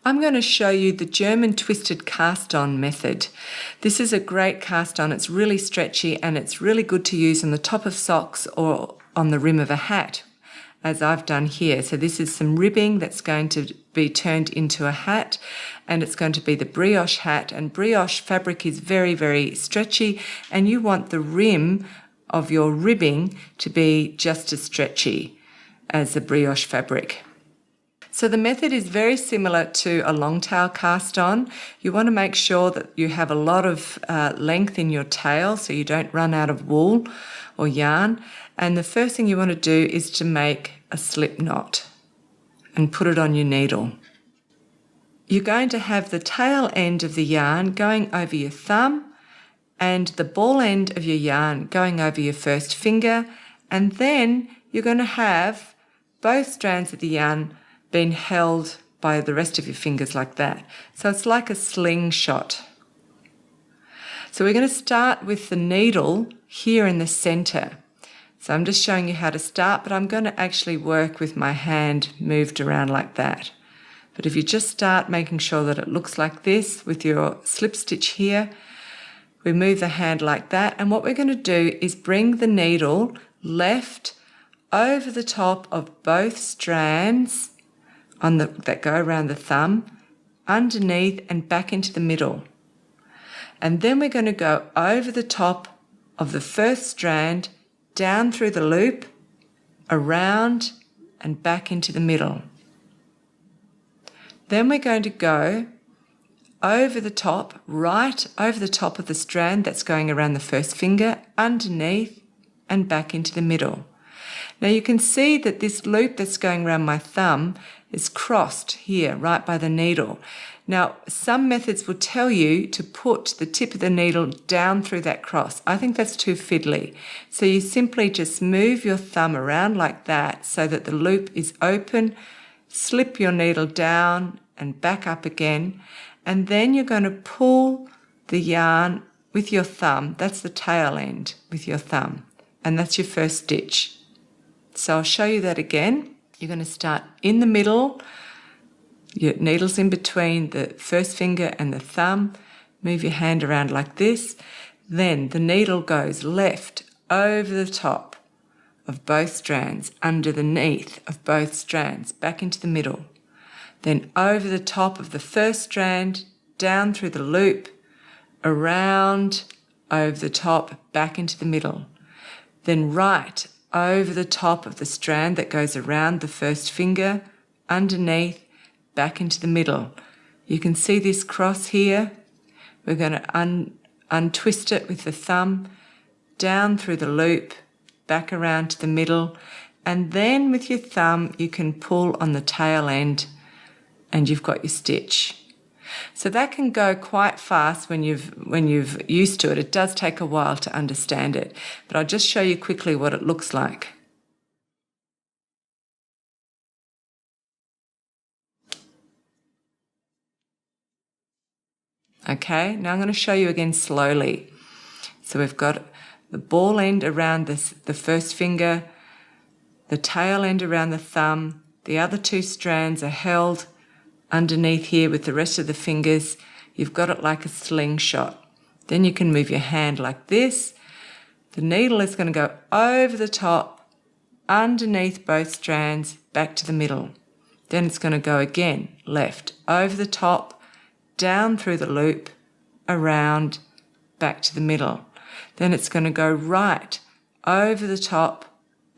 I'm going to show you the German twisted cast-on method. This is a great cast-on. It's really stretchy and it's really good to use on the top of socks or on the rim of a hat, as I've done here. So this is some ribbing that's going to be turned into a hat, and it's going to be the brioche hat. And brioche fabric is very, very stretchy, and you want the rim of your ribbing to be just as stretchy as the brioche fabric. So the method is very similar to a long tail cast on. You want to make sure that you have a lot of length in your tail so you don't run out of wool or yarn. And the first thing you want to do is to make a slip knot and put it on your needle. You're going to have the tail end of the yarn going over your thumb and the ball end of your yarn going over your first finger, and then you're going to have both strands of the yarn being held by the rest of your fingers like that. So it's like a slingshot. So we're going to start with the needle here in the center. So I'm just showing you how to start, but I'm going to actually work with my hand moved around like that. But if you just start making sure that it looks like this with your slip stitch here, we move the hand like that, and what we're going to do is bring the needle left over the top of both strands that go around the thumb, underneath and back into the middle. And then we're going to go over the top of the first strand, down through the loop, around and back into the middle. Then we're going to go over the top, right over the top of the strand that's going around the first finger, underneath and back into the middle. Now you can see that this loop that's going around my thumb is crossed here, right by the needle. Now, some methods will tell you to put the tip of the needle down through that cross. I think that's too fiddly. So you simply just move your thumb around like that so that the loop is open, slip your needle down and back up again, and then you're going to pull the yarn with your thumb. That's the tail end with your thumb, and that's your first stitch. So I'll show you that again. You're going to start in the middle, your needle's in between the first finger and the thumb, move your hand around like this, then the needle goes left over the top of both strands, underneath of both strands, back into the middle, then over the top of the first strand, down through the loop, around, over the top, back into the middle, then right over the top of the strand that goes around the first finger, underneath, back into the middle. You can see this cross here. We're going to untwist it with the thumb, down through the loop, back around to the middle, and then with your thumb you can pull on the tail end and you've got your stitch. So that can go quite fast when you've used to it. It does take a while to understand it, but I'll just show you quickly what it looks like. Okay, now I'm going to show you again slowly. So we've got the ball end around the first finger, the tail end around the thumb, the other two strands are held underneath here with the rest of the fingers. You've got it like a slingshot. Then you can move your hand like this. The needle is going to go over the top, underneath both strands, back to the middle. Then it's going to go again, left, over the top, down through the loop, around, back to the middle. Then it's going to go right, over the top,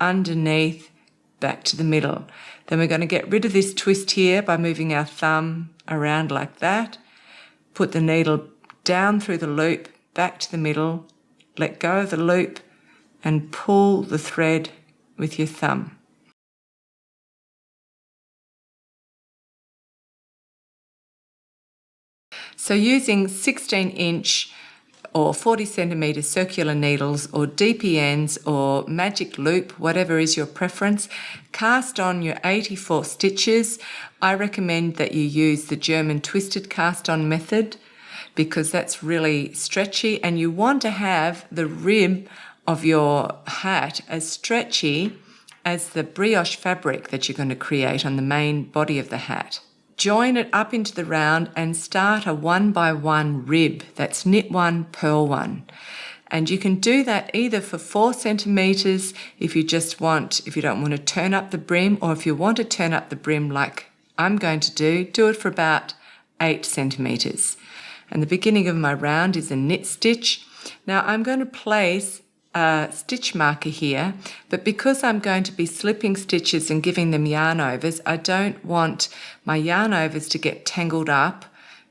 underneath, back to the middle. Then we're going to get rid of this twist here by moving our thumb around like that. Put the needle down through the loop, back to the middle, let go of the loop and pull the thread with your thumb. So using 16-inch or 40 centimetre circular needles or DPNs or magic loop, whatever is your preference, cast on your 84 stitches. I recommend that you use the German twisted cast on method because that's really stretchy, and you want to have the rib of your hat as stretchy as the brioche fabric that you're going to create on the main body of the hat. join it up into the round and start a 1 by 1 rib. That's knit 1, purl 1. And you can do that either for 4 centimetres if you don't want to turn up the brim, or if you want to turn up the brim like I'm going to do it for about 8 centimetres. And the beginning of my round is a knit stitch. Now I'm going to place a stitch marker here, but because I'm going to be slipping stitches and giving them yarn overs, I don't want my yarn overs to get tangled up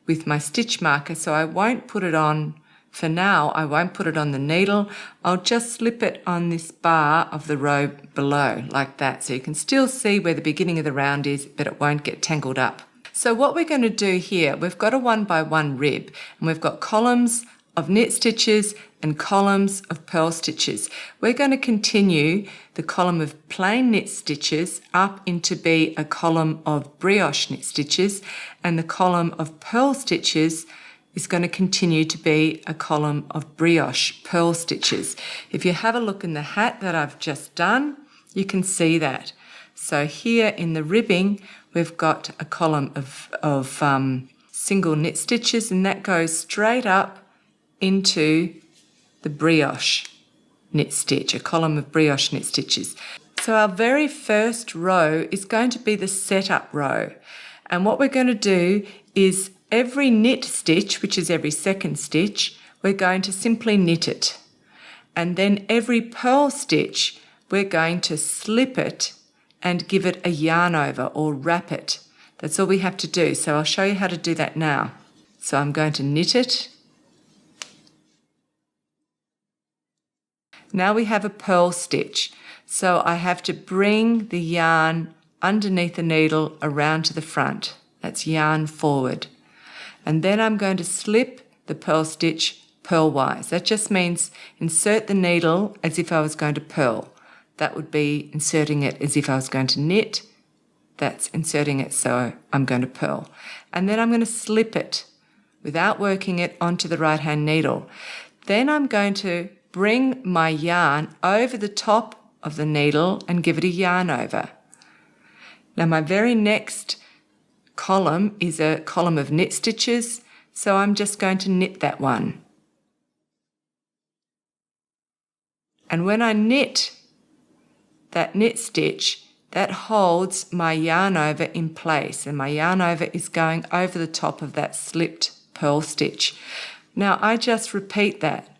with my stitch marker, so I won't put it on. For now, I won't put it on the needle. I'll just slip it on this bar of the row below, like that. So you can still see where the beginning of the round is, but it won't get tangled up. So what we're going to do here, we've got a 1 by 1 rib, and we've got columns of knit stitches and columns of purl stitches. We're going to continue the column of plain knit stitches up into be a column of brioche knit stitches, and the column of purl stitches is going to continue to be a column of brioche purl stitches. If you have a look in the hat that I've just done, you can see that. So here in the ribbing, we've got a column of single knit stitches, and that goes straight up into the brioche knit stitch, a column of brioche knit stitches. So our very first row is going to be the setup row. And what we're going to do is every knit stitch, which is every second stitch, we're going to simply knit it. And then every purl stitch, we're going to slip it and give it a yarn over or wrap it. That's all we have to do. So I'll show you how to do that now. So I'm going to knit it. Now we have a purl stitch. So I have to bring the yarn underneath the needle around to the front. That's yarn forward. And then I'm going to slip the purl stitch purlwise. That just means insert the needle as if I was going to purl. That would be inserting it as if I was going to knit. That's inserting it so I'm going to purl. And then I'm going to slip it without working it onto the right hand needle. Then I'm going to bring my yarn over the top of the needle and give it a yarn over. Now my very next column is a column of knit stitches, so I'm just going to knit that one. And when I knit that knit stitch, that holds my yarn over in place, and my yarn over is going over the top of that slipped purl stitch. Now I just repeat that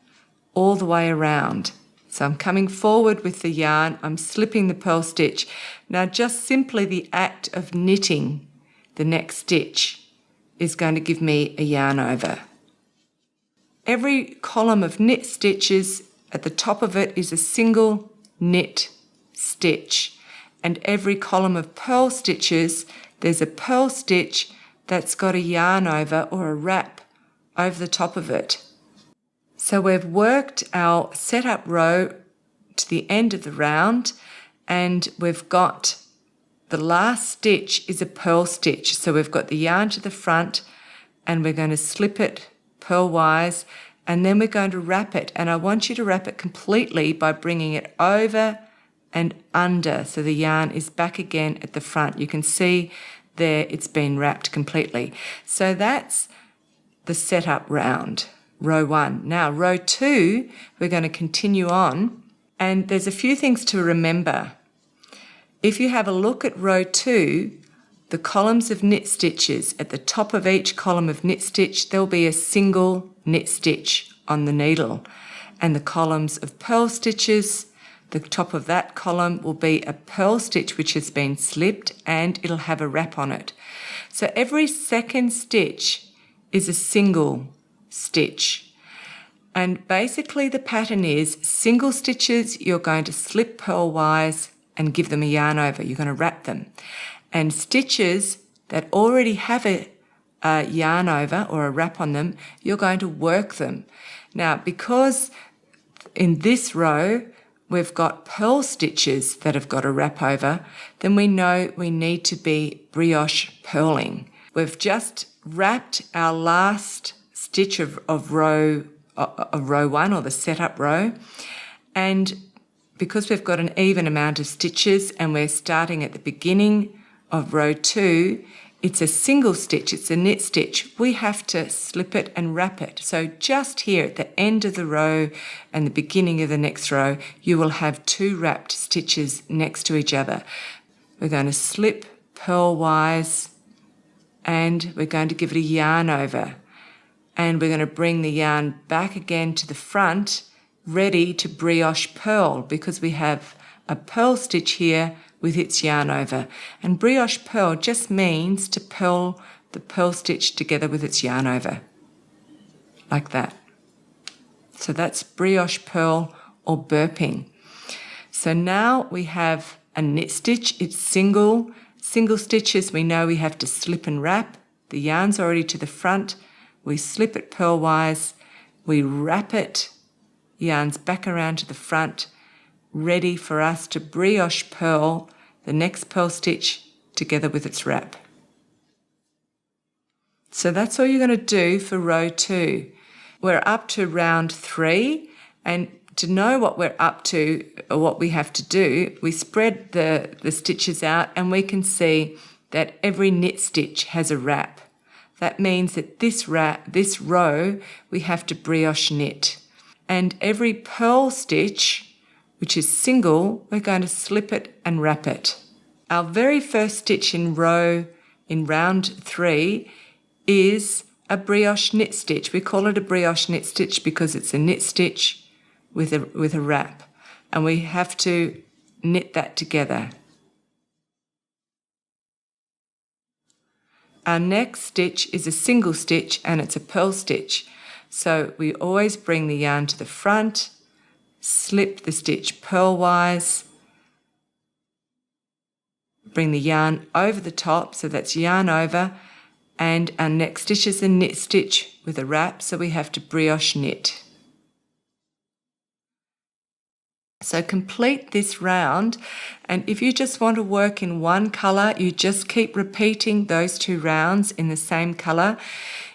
all the way around. So I'm coming forward with the yarn, I'm slipping the purl stitch. Now just simply the act of knitting the next stitch is going to give me a yarn over. Every column of knit stitches, at the top of it is a single knit stitch, and every column of purl stitches, there's a purl stitch that's got a yarn over or a wrap over the top of it. So we've worked our setup row to the end of the round, and we've got the last stitch is a purl stitch. So we've got the yarn to the front, and we're going to slip it purlwise, and then we're going to wrap it. And I want you to wrap it completely by bringing it over and under, so the yarn is back again at the front. You can see there it's been wrapped completely. So that's the setup round, row 1. Now row 2, we're going to continue on, and there's a few things to remember. If you have a look at row 2, the columns of knit stitches, at the top of each column of knit stitch, there'll be a single knit stitch on the needle, and the columns of purl stitches, the top of that column will be a purl stitch which has been slipped, and it'll have a wrap on it. So every second stitch is a single stitch. And basically the pattern is single stitches, you're going to slip purlwise and give them a yarn over. You're going to wrap them. And stitches that already have a yarn over or a wrap on them, you're going to work them. Now, because in this row we've got purl stitches that have got a wrap over, then we know we need to be brioche purling. We've just wrapped our last stitch of row 1, or the setup row, and because we've got an even amount of stitches and we're starting at the beginning of row 2, it's a single stitch, it's a knit stitch, we have to slip it and wrap it. So just here at the end of the row and the beginning of the next row, you will have 2 wrapped stitches next to each other. We're going to slip purlwise and we're going to give it a yarn over. And we're going to bring the yarn back again to the front, ready to brioche purl, because we have a purl stitch here with its yarn over. And brioche purl just means to purl the purl stitch together with its yarn over, like that. So that's brioche purl or burping. So now we have a knit stitch. It's single stitches. We know we have to slip and wrap. The yarn's already to the front. We slip it purlwise. We wrap it. Yarn's back around to the front, ready for us to brioche purl the next purl stitch together with its wrap. So that's all you're going to do for row 2. We're up to round 3, and to know what we're up to or what we have to do, we spread the stitches out and we can see that every knit stitch has a wrap. That means that this row we have to brioche knit. And every purl stitch, which is single, we're going to slip it and wrap it. Our very first stitch in round 3 is a brioche knit stitch. We call it a brioche knit stitch because it's a knit stitch with a wrap, and we have to knit that together. Our next stitch is a single stitch and it's a purl stitch. So we always bring the yarn to the front, slip the stitch purlwise, bring the yarn over the top, so that's yarn over, and our next stitch is a knit stitch with a wrap, so we have to brioche knit. So complete this round, and if you just want to work in one colour, you just keep repeating those 2 rounds in the same colour.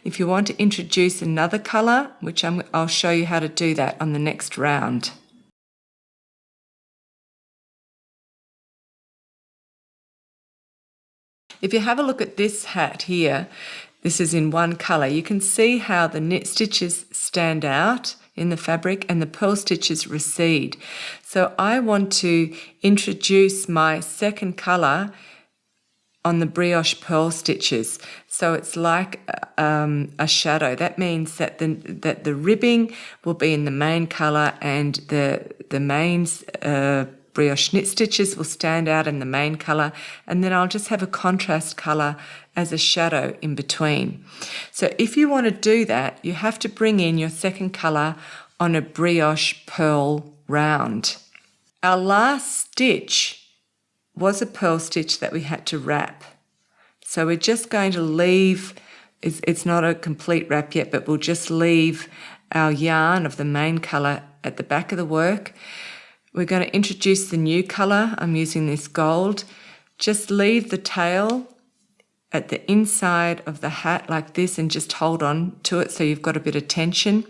If you want to introduce another colour, which I'll show you how to do that on the next round. If you have a look at this hat here, this is in one colour, you can see how the knit stitches stand out in the fabric and the purl stitches recede. So I want to introduce my second colour on the brioche purl stitches. So it's like a shadow. That means that the ribbing will be in the main colour and the mains brioche knit stitches will stand out in the main colour, and then I'll just have a contrast colour as a shadow in between. So if you want to do that, you have to bring in your second colour on a brioche purl round. Our last stitch was a purl stitch that we had to wrap. So we're just going to leave, it's not a complete wrap yet, but we'll just leave our yarn of the main colour at the back of the work. We're going to introduce the new colour. I'm using this gold. Just leave the tail at the inside of the hat like this and just hold on to it so you've got a bit of tension.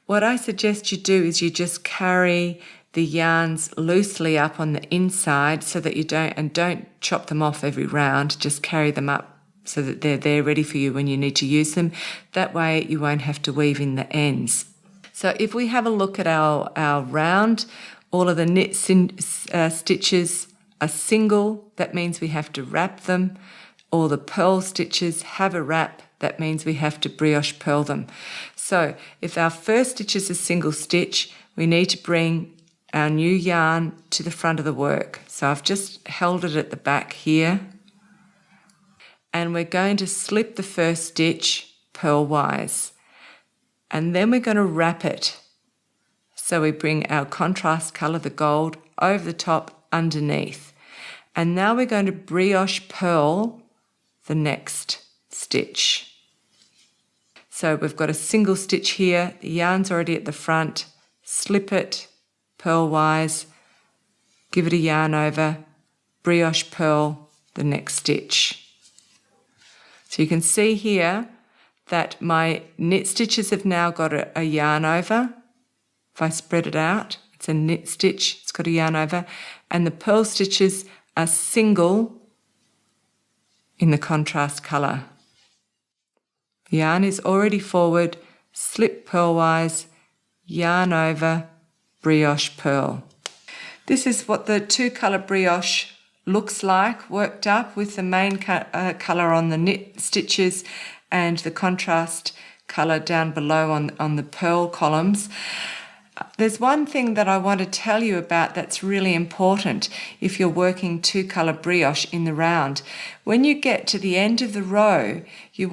What I suggest you do is you just carry the yarns loosely up on the inside so that you don't chop them off every round, just carry them up so that they're there ready for you when you need to use them. That way you won't have to weave in the ends. So if we have a look at our round, all of the knit stitches are single, that means we have to wrap them. All the purl stitches have a wrap, that means we have to brioche purl them. So if our first stitch is a single stitch, we need to bring our new yarn to the front of the work. So I've just held it at the back here, and we're going to slip the first stitch purlwise, and then we're going to wrap it. So we bring our contrast colour, the gold, over the top underneath. And now we're going to brioche purl the next stitch. So we've got a single stitch here, the yarn's already at the front, slip it purlwise, give it a yarn over, brioche purl the next stitch. So you can see here that my knit stitches have now got a yarn over. If I spread it out, it's a knit stitch, it's got a yarn over, and the purl stitches are single in the contrast colour. Yarn is already forward, slip purlwise, yarn over, brioche purl. This is what the 2-colour brioche looks like, worked up with the main colour on the knit stitches and the contrast colour down below on the purl columns. There's one thing that I want to tell you about that's really important if you're working 2-colour brioche in the round. When you get to the end of the row, you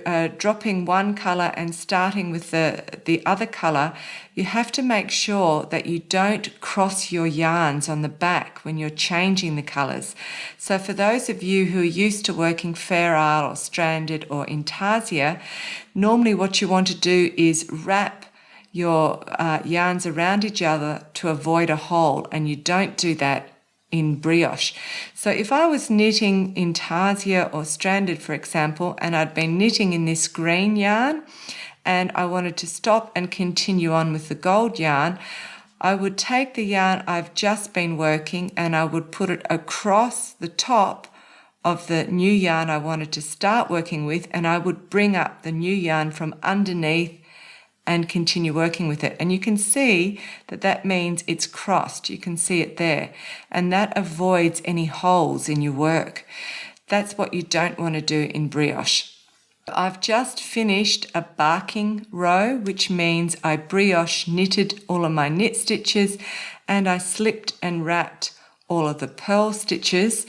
are dropping one colour and starting with the other colour, you have to make sure that you don't cross your yarns on the back when you're changing the colours. So for those of you who are used to working Fair Isle or Stranded or Intarsia, normally what you want to do is wrap your yarns around each other to avoid a hole, and you don't do that in brioche. So if I was knitting Intarsia or Stranded, for example, and I'd been knitting in this green yarn and I wanted to stop and continue on with the gold yarn, I would take the yarn I've just been working and I would put it across the top of the new yarn I wanted to start working with, and I would bring up the new yarn from underneath and continue working with it. And you can see that means it's crossed. You can see it there. And that avoids any holes in your work. That's what you don't want to do in brioche. I've just finished a barking row, which means I brioche knitted all of my knit stitches and I slipped and wrapped all of the purl stitches.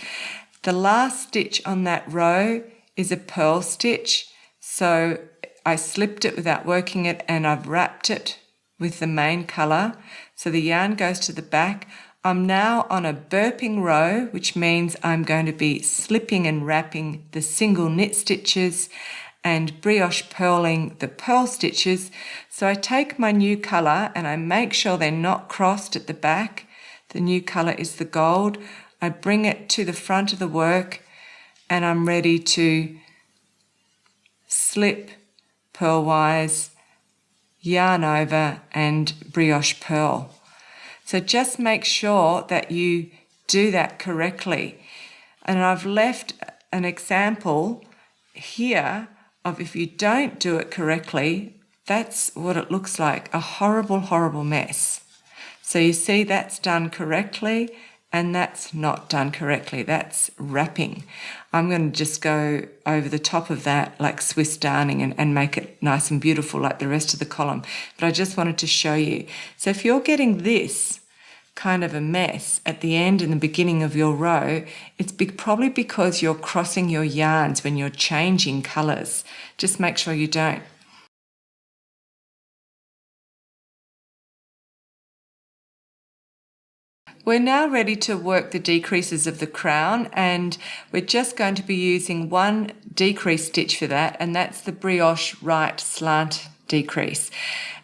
The last stitch on that row is a purl stitch. So I slipped it without working it and I've wrapped it with the main colour. So the yarn goes to the back. I'm now on a burping row, which means I'm going to be slipping and wrapping the single knit stitches and brioche purling the purl stitches. So I take my new colour and I make sure they're not crossed at the back. The new colour is the gold. I bring it to the front of the work and I'm ready to slip, purlwise, yarn over and brioche purl. So just make sure that you do that correctly. And I've left an example here of if you don't do it correctly, that's what it looks like, a horrible, horrible mess. So you see that's done correctly and that's not done correctly. That's wrapping. I'm going to just go over the top of that like Swiss darning and make it nice and beautiful like the rest of the column. But I just wanted to show you. So if you're getting this kind of a mess at the end and the beginning of your row, it's probably because you're crossing your yarns when you're changing colours. Just make sure you don't. We're now ready to work the decreases of the crown, and we're just going to be using one decrease stitch for that, and that's the brioche right slant decrease.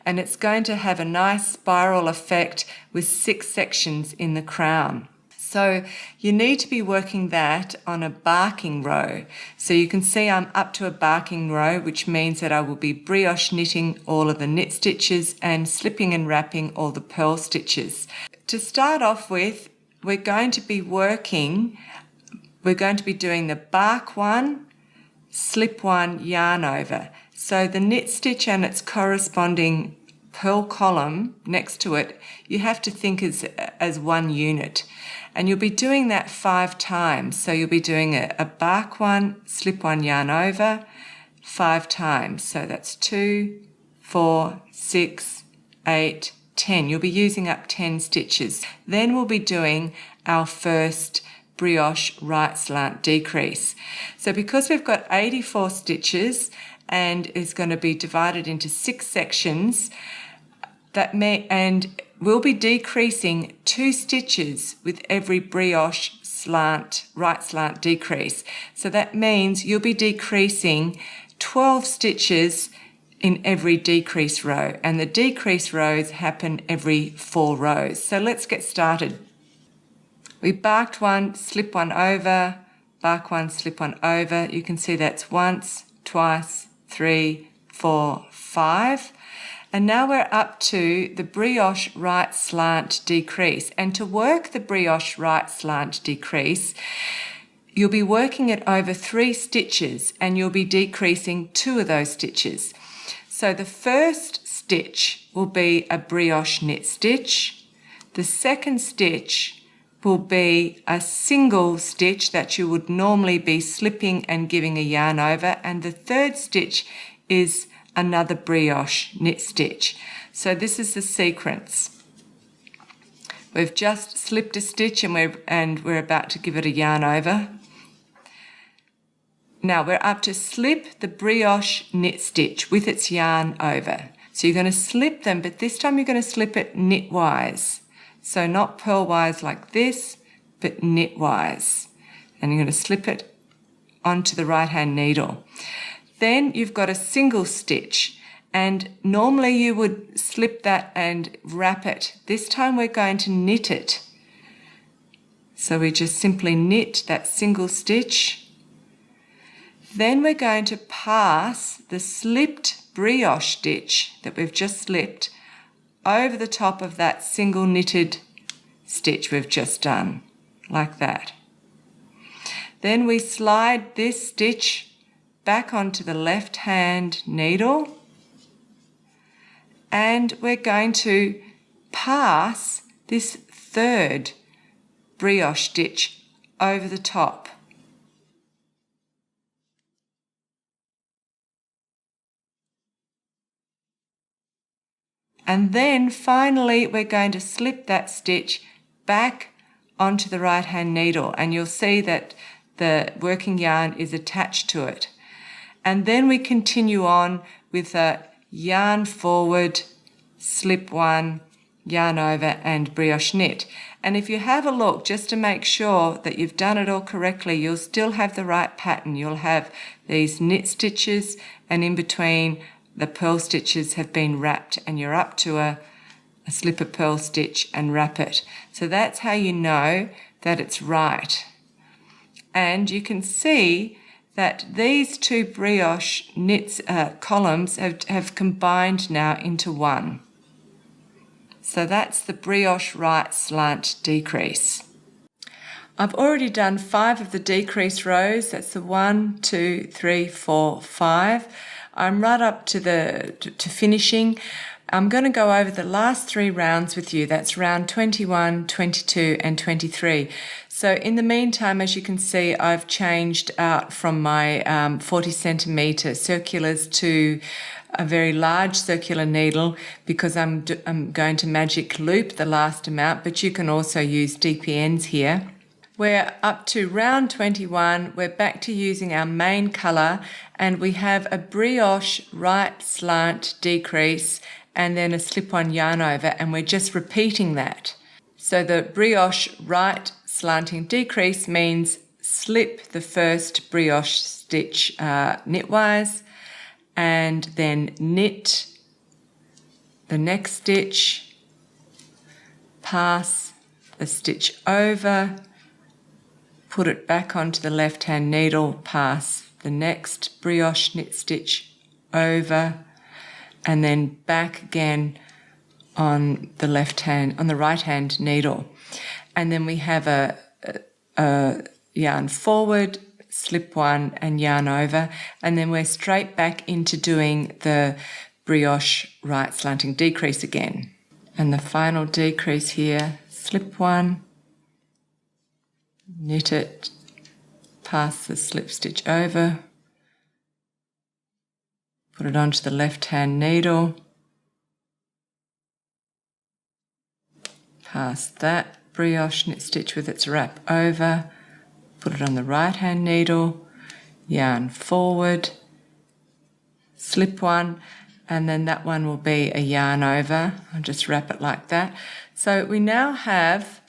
And it's going to have a nice spiral effect with 6 sections in the crown. So you need to be working that on a barking row. So you can see I'm up to a barking row, which means that I will be brioche knitting all of the knit stitches and slipping and wrapping all the purl stitches. To start off with, we're going to be doing the bark one, slip one, yarn over. So the knit stitch and its corresponding purl column next to it, you have to think as one unit. And you'll be doing that 5 times. So you'll be doing a bark one, slip one, yarn over 5 times. So that's 2, 4, 6, 8, 10. You'll be using up 10 stitches. Then we'll be doing our first brioche right slant decrease. So because we've got 84 stitches and it's going to be divided into 6 sections, and we'll be decreasing 2 stitches with every brioche right slant decrease. So that means you'll be decreasing 12 stitches in every decrease row, and the decrease rows happen every 4 rows. So let's get started. We barked one, slip one over, bark one, slip one over. You can see that's once, twice, 3, 4, 5. And now we're up to the brioche right slant decrease. And to work the brioche right slant decrease, you'll be working it over 3 stitches and you'll be decreasing 2 of those stitches. So the first stitch will be a brioche knit stitch. The second stitch will be a single stitch that you would normally be slipping and giving a yarn over, and the third stitch is another brioche knit stitch. So this is the sequence. We've just slipped a stitch and we're about to give it a yarn over. Now we're up to slip the brioche knit stitch with its yarn over. So you're going to slip them, but this time you're going to slip it knitwise. So not purlwise like this, but knitwise. And you're going to slip it onto the right hand needle. Then you've got a single stitch, and normally you would slip that and wrap it. This time we're going to knit it. So we just simply knit that single stitch. Then we're going to pass the slipped brioche stitch that we've just slipped over the top of that single knitted stitch we've just done, like that. Then we slide this stitch back onto the left hand needle, and we're going to pass this third brioche stitch over the top. And then finally we're going to slip that stitch back onto the right hand needle, and you'll see that the working yarn is attached to it. And then we continue on with a yarn forward, slip one, yarn over, and brioche knit. And if you have a look just to make sure that you've done it all correctly, you'll still have the right pattern. You'll have these knit stitches, and in between the purl stitches have been wrapped, and you're up to a slip a purl stitch and wrap it. So that's how you know that it's right. And you can see that these 2 brioche knits columns have combined now into one. So that's the brioche right slant decrease. I've already done 5 of the decrease rows. That's the 1, 2, 3, 4, 5. I'm right up to finishing. I'm going to go over the last 3 rounds with you. That's round 21, 22 and 23. So in the meantime, as you can see, I've changed out from my 40 centimetre circulars to a very large circular needle because I'm going to magic loop the last amount, but you can also use DPNs here. We're up to round 21. We're back to using our main colour, and we have a brioche right slant decrease and then a slip-on yarn over, and we're just repeating that. So the brioche right slanting decrease means slip the first brioche stitch knitwise, and then knit the next stitch, pass the stitch over, put it back onto the left hand needle, pass the next brioche knit stitch over, and then back again on the right hand needle. And then we have a yarn forward, slip one and yarn over, and then we're straight back into doing the brioche right slanting decrease again. And the final decrease here, slip one, knit it, pass the slip stitch over, put it onto the left hand needle, pass that brioche knit stitch with its wrap over, put it on the right hand needle, yarn forward, slip one, and then that one will be a yarn over. I'll just wrap it like that. So we now have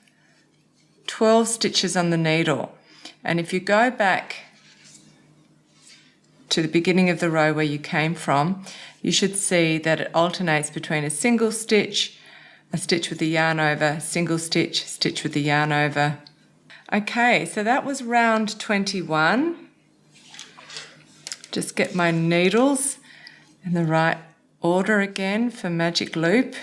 12 stitches on the needle, and if you go back to the beginning of the row where you came from, you should see that it alternates between a single stitch, a stitch with the yarn over, single stitch, stitch with the yarn over. Okay, so that was round 21. Just get my needles in the right order again for magic loop.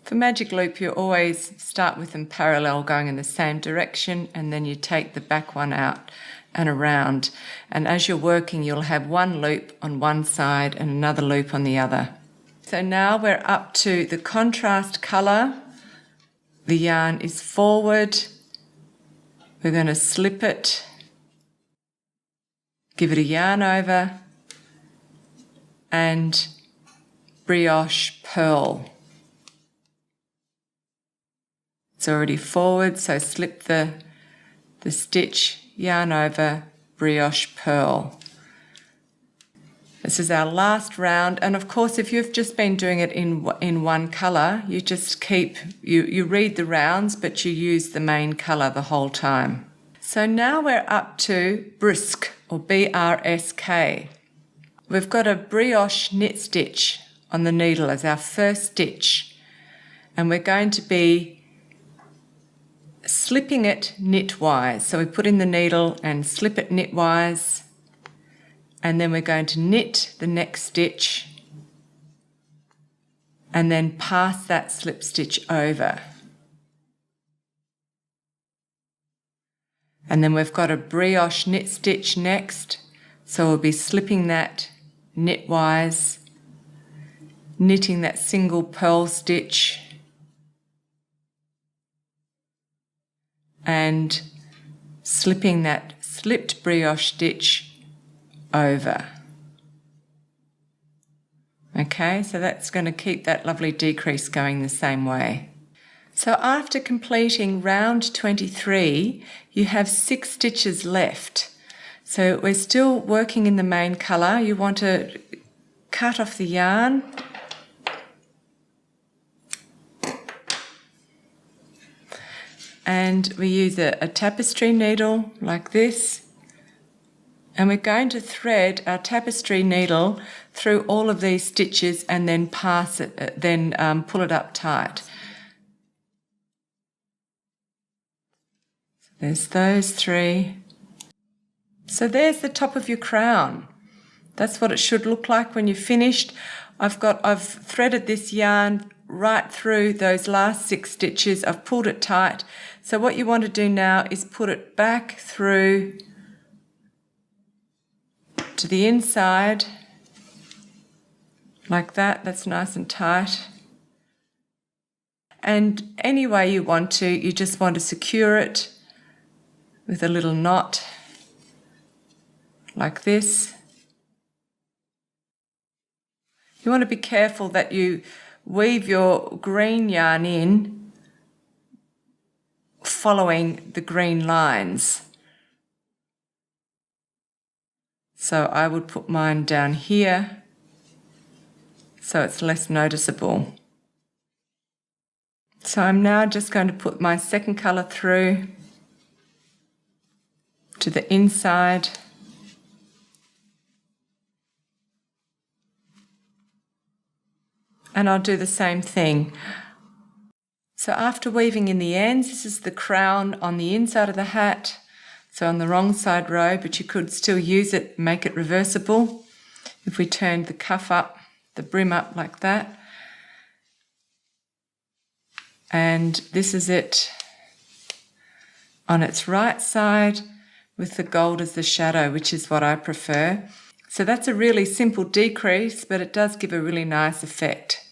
For magic loop, you always start with them parallel, going in the same direction, and then you take the back one out and around. And as you're working, you'll have one loop on one side and another loop on the other. So now we're up to the contrast colour. The yarn is forward. We're going to slip it, give it a yarn over, and brioche pearl. It's already forward, so slip the stitch, yarn over, brioche pearl. This is our last round, and of course if you've just been doing it in one colour, you just keep, you read the rounds but you use the main colour the whole time. So now we're up to brisk, or B-R-S-K. We've got a brioche knit stitch on the needle as our first stitch, and we're going to be slipping it knitwise. So we put in the needle and slip it knitwise, and then we're going to knit the next stitch and then pass that slip stitch over. And then we've got a brioche knit stitch next, so we'll be slipping that knitwise, knitting that single purl stitch, and slipping that slipped brioche stitch over. Okay, so that's going to keep that lovely decrease going the same way. So after completing round 23, you have 6 stitches left. So we're still working in the main colour. You want to cut off the yarn, and we use a tapestry needle like this, and we're going to thread our tapestry needle through all of these stitches and then pass it, pull it up tight. So there's those 3. So there's the top of your crown. That's what it should look like when you're finished. I've threaded this yarn right through those last 6 stitches. I've pulled it tight. So what you want to do now is put it back through to the inside like that. That's nice and tight. And any way you want to, you just want to secure it with a little knot like this. You want to be careful that you weave your green yarn in following the green lines. So I would put mine down here so it's less noticeable. So I'm now just going to put my second colour through to the inside. And I'll do the same thing. So after weaving in the ends, this is the crown on the inside of the hat. So on the wrong side row, but you could still use it, make it reversible. If we turned the cuff up, the brim up like that. And this is it on its right side with the gold as the shadow, which is what I prefer. So that's a really simple decrease, but it does give a really nice effect.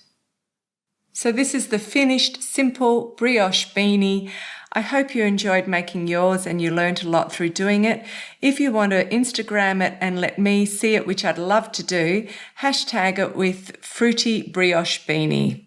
So this is the finished simple brioche beanie. I hope you enjoyed making yours and you learned a lot through doing it. If you want to Instagram it and let me see it, which I'd love to do, hashtag it with Fruity Brioche Beanie.